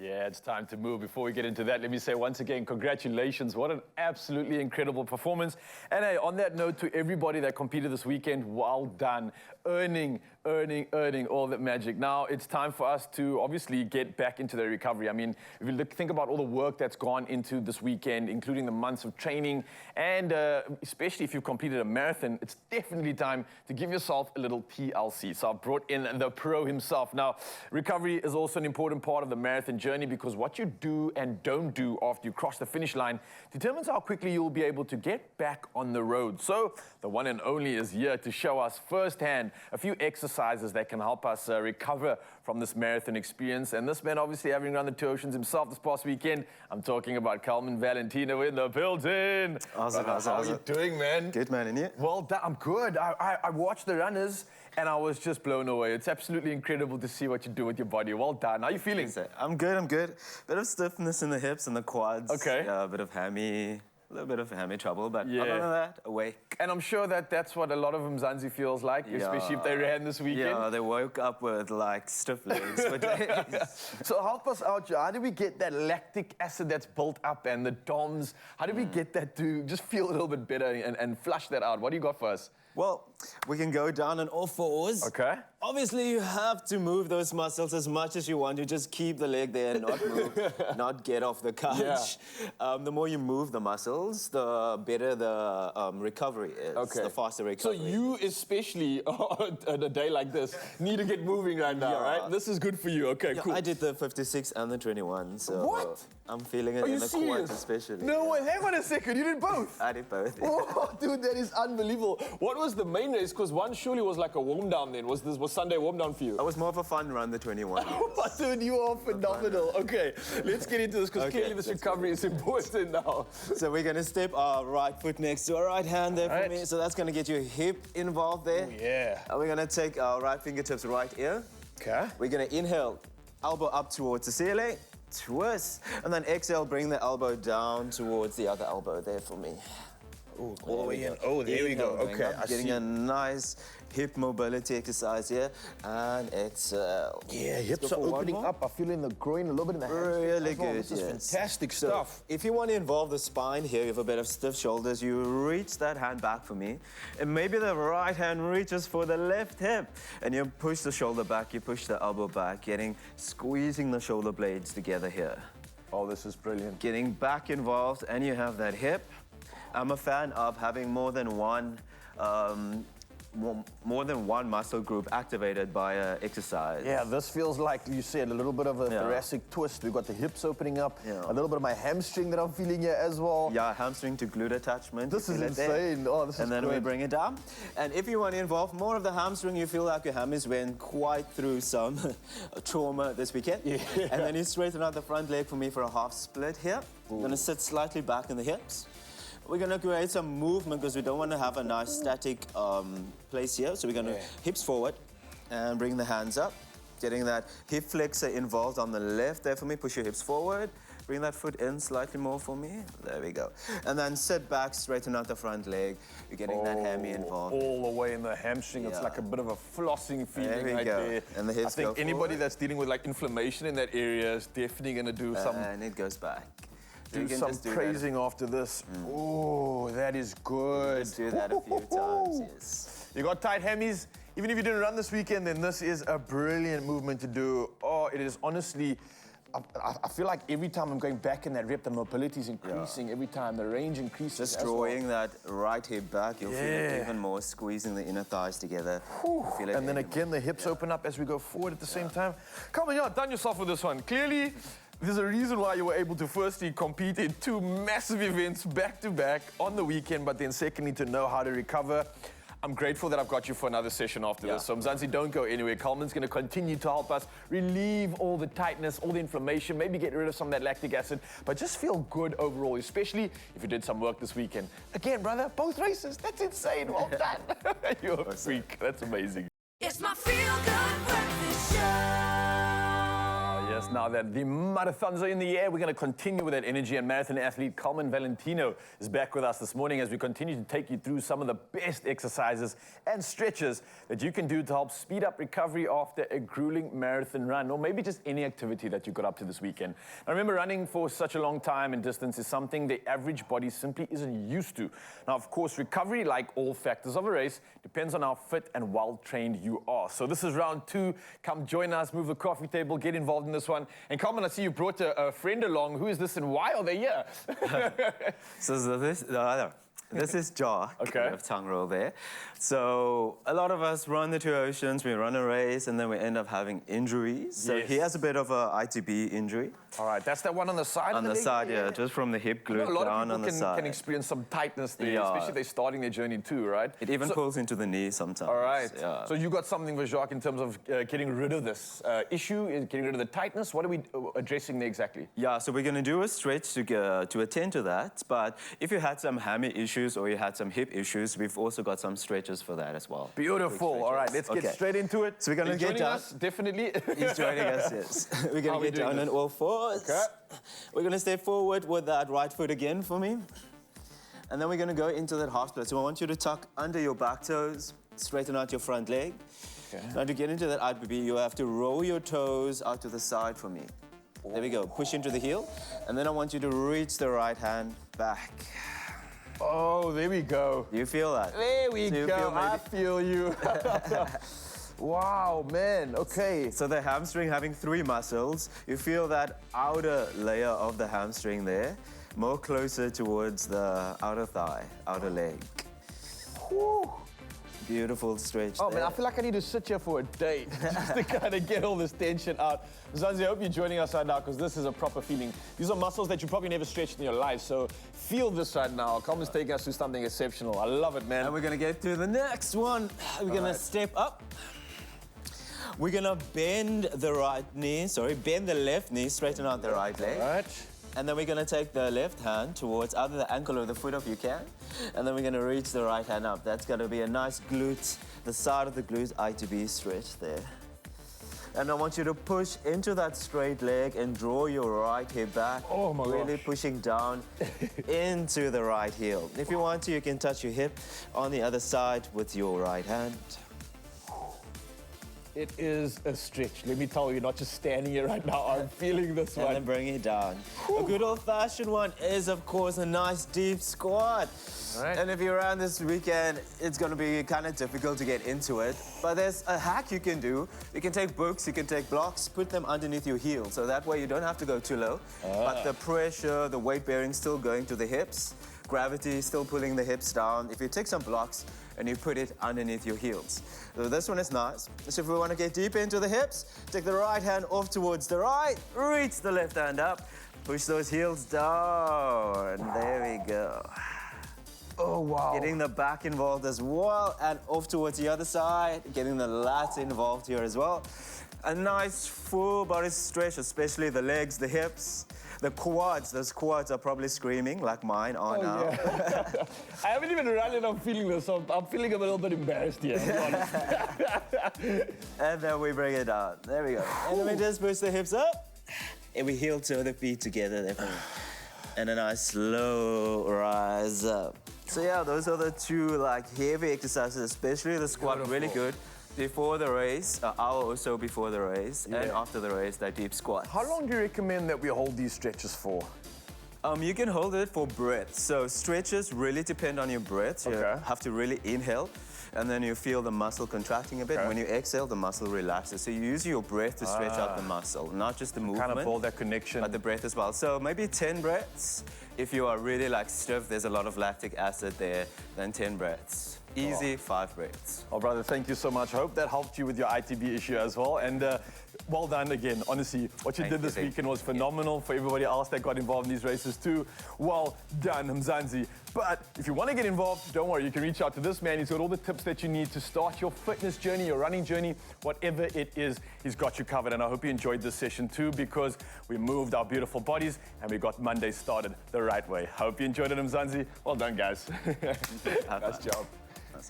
Yeah, it's time to move. Before we get into that, let me say once again, congratulations. What an absolutely incredible performance. And hey, on that note, to everybody that competed this weekend, well done. Earning all that magic. Now, it's time for us to obviously get back into the recovery. I mean, if you think about all the work that's gone into this weekend, including the months of training, and especially if you've completed a marathon, it's definitely time to give yourself a little TLC. So I've brought in the pro himself. Now, recovery is also an important part of the marathon journey because what you do and don't do after you cross the finish line determines how quickly you'll be able to get back on the road. So the one and only is here to show us firsthand a few exercises that can help us recover from this marathon experience. And this man obviously having run the 2 Oceans himself this past weekend. I'm talking about Calvin Valentino in the building. Awesome. How are you doing, man? Good, man, and you? Well done. I'm good. I watched the runners and I was just blown away. It's absolutely incredible to see what you do with your body. Well done. How are you feeling? I'm good. Bit of stiffness in the hips and the quads. Okay. Yeah, a little bit of hammy trouble, but other than that, awake. And I'm sure that that's what a lot of Mzansi feels like, especially if they ran this weekend. Yeah, they woke up with like stiff legs for days. So help us out, Joe. How do we get that lactic acid that's built up and the DOMs? How do we get that to just feel a little bit better and flush that out? What do you got for us? Well, we can go down on all fours. Okay. Obviously, you have to move those muscles as much as you want to. Just keep the leg there and not move, not get off the couch. Yeah. The more you move the muscles, the better the recovery is, the faster recovery. So you especially, on a day like this, need to get moving right now, right? This is good for you. Okay, cool. I did the 56 and the 21, so what? I'm feeling it in the quads especially. No way, hang on a second, you did both? I did both. Oh, dude, that is unbelievable. What was the main race? Because one surely was like a warm down then. Was Sunday warm down for you? It was more of a fun run, the 21. Dude, you are phenomenal. Okay, let's get into this because clearly this recovery is important now. So we're going to step our right foot next to our right hand there for me. So that's going to get your hip involved there. Oh, yeah. And we're going to take our right fingertips right ear. Okay. We're going to inhale, elbow up towards the ceiling, twist, and then exhale, bring the elbow down towards the other elbow there for me. Ooh, all the way in. Oh, there we go. Okay, Getting a nice hip mobility exercise here, and exhale. Yeah, hips are opening up. I feel in the groin, a little bit in the hamstring. Really good, This is fantastic stuff. If you want to involve the spine here, you have a bit of stiff shoulders, you reach that hand back for me, and maybe the right hand reaches for the left hip, and you push the shoulder back, you push the elbow back, squeezing the shoulder blades together here. Oh, this is brilliant. Getting back involved, and you have that hip. I'm a fan of having more than one muscle group activated by exercise. Yeah, this feels like you said a little bit of a thoracic twist. We've got the hips opening up, a little bit of my hamstring that I'm feeling here as well. Yeah, hamstring to glute attachment. This is insane. Oh, this is And then we bring it down. And if you want to involve more of the hamstring, you feel like your hammies went quite through some trauma this weekend. Yeah. And then you straighten out the front leg for me for a half split here. You're going to sit slightly back in the hips. We're going to create some movement because we don't want to have a nice static place here. So we're going to hips forward and bring the hands up. Getting that hip flexor involved on the left there for me. Push your hips forward. Bring that foot in slightly more for me. There we go. And then sit back, straighten out the front leg. You're getting that hammy involved. All the way in the hamstring. It's like a bit of a flossing feeling there. And the hips I think anybody that's dealing with like inflammation in that area is definitely going to do some... And it goes back. Do some praising after this. Oh, that is good. Just do that a few times, yes. You got tight hammies? Even if you didn't run this weekend, then this is a brilliant movement to do. Oh, it is honestly, I feel like every time I'm going back in that rep, the mobility is increasing. Every time the range increases. Just drawing that right hip back, you'll feel it even more, squeezing the inner thighs together. Feel it and then again, the hips open up as we go forward at the same time. Come on, done yourself with this one. Clearly, there's a reason why you were able to firstly compete in 2 massive events back-to-back on the weekend, but then secondly to know how to recover. I'm grateful that I've got you for another session after this. So Mzansi, don't go anywhere. Coleman's going to continue to help us relieve all the tightness, all the inflammation, maybe get rid of some of that lactic acid, but just feel good overall, especially if you did some work this weekend. Again, brother, both races. That's insane. Well done. You're a freak. That's amazing. It's my feel-good breakfast show. us now that the marathons are in the air. We're going to continue with that energy, and marathon athlete Carmen Valentino is back with us this morning as we continue to take you through some of the best exercises and stretches that you can do to help speed up recovery after a grueling marathon run, or maybe just any activity that you got up to this weekend. Now remember, running for such a long time and distance is something the average body simply isn't used to. Now, of course, recovery, like all factors of a race, depends on how fit and well-trained you are. So this is round 2. Come join us, move the coffee table, get involved in this one. And Carmen, I see you brought a friend along. Who is this and why are they here? So this is Jock. Okay. We have tongue roll there. So a lot of us run the 2 oceans, we run a race, and then we end up having injuries. So Yes. he has a bit of a ITB injury. All right, that's that one on the side. On of the leg? side, yeah, just from the hip glute A lot down of on the people side. can experience some tightness there, Yeah. especially if they're starting their journey too, right? It even pulls into the knee sometimes. All right. Yeah. So you got something for Jacques in terms of getting rid of this issue, getting rid of the tightness. What are we addressing there exactly? Yeah, so we're going to do a stretch to attend to that. But if you had some hammy issues or you had some hip issues, we've also got some stretches for that as well. Beautiful. All right, let's get Okay. straight into it. So we're gonna He's get joining down. us, definitely. He's joining us, yes. We're How going are we to get doing down on this? all fours. Okay. We're going to step forward with that right foot again for me. And then we're going to go into that half split. So I want you to tuck under your back toes, straighten out your front leg. Okay. Now to get into that IPB, you have to roll your toes out to the side for me. There we go. Push into the heel. And then I want you to reach the right hand back. Oh, there we go. Do you feel that? There we So you go. feel I maybe- feel you. Wow, man. Okay. So the hamstring having 3 muscles, you feel that outer layer of the hamstring there, more closer towards the outer thigh, outer leg. Whew. Beautiful stretch Oh, there. man, I feel like I need to sit here for a day just to kind of get all this tension out. Zanzi, I hope you're joining us right now because this is a proper feeling. These are muscles that you probably never stretched in your life, so feel this right now. Carmen's taking us through something exceptional. I love it, man. And we're gonna get to the next one. We're gonna right. step up. We're gonna bend the bend the left knee, straighten out the right leg. All right. And then we're gonna take the left hand towards either the ankle or the foot if you can. And then we're gonna reach the right hand up. That's gonna be a nice glute, the side of the glute ITB stretch there. And I want you to push into that straight leg and draw your right hip back. Oh my Really gosh. pushing down into the right heel. If you want to, you can touch your hip on the other side with your right hand. It is a stretch. Let me tell you, not just standing here right now. I'm feeling this And then one. bring it down. A good old-fashioned one is, of course, a nice deep squat. All right. And if you're around this weekend, it's going to be kind of difficult to get into it. But there's a hack you can do. You can take books, you can take blocks, put them underneath your heel. So that way you don't have to go too low. But the pressure, the weight bearing still going to the hips. Gravity still pulling the hips down. If you take some blocks and you put it underneath your heels. So this one is nice. So if we want to get deep into the hips, take the right hand off towards the right, reach the left hand up, push those heels down. There we go. Oh, wow. Getting the back involved as well, and off towards the other side, getting the lats involved here as well. A nice full body stretch, especially the legs, the hips, the quads. Those quads are probably screaming like mine are now. Yeah. I haven't even run and I'm feeling this, so I'm feeling a little bit embarrassed here, to be honest. And then we bring it down. There we go. And then we just push the hips up, and we heel toe the feet together there. And a nice slow rise up. So yeah, those are the 2 heavy exercises, especially the squat, really Beautiful. good. Before the race, an hour or so before the race, and Yeah. after the race, that deep squat. How long do you recommend that we hold these stretches for? You can hold it for breath. So stretches really depend on your breath. You Okay. have to really inhale, and then you feel the muscle contracting a bit. Okay. When you exhale, the muscle relaxes. So you use your breath to stretch out the muscle, not just the movement. Kind of build that connection. But the breath as well. So maybe 10 breaths. If you are really stiff, there's a lot of lactic acid there, then 10 breaths. Easy, 5 breaths. Oh, brother, thank you so much. I hope that helped you with your ITB issue as well. And well done again. Honestly, what you Thank did you, this thank weekend was phenomenal for everybody else that got involved in these races too. Well done, Mzansi. But if you want to get involved, don't worry. You can reach out to this man. He's got all the tips that you need to start your fitness journey, your running journey, whatever it is, he's got you covered. And I hope you enjoyed this session too, because we moved our beautiful bodies and we got Monday started the right way. Hope you enjoyed it, Mzansi. Well done, guys. Nice job.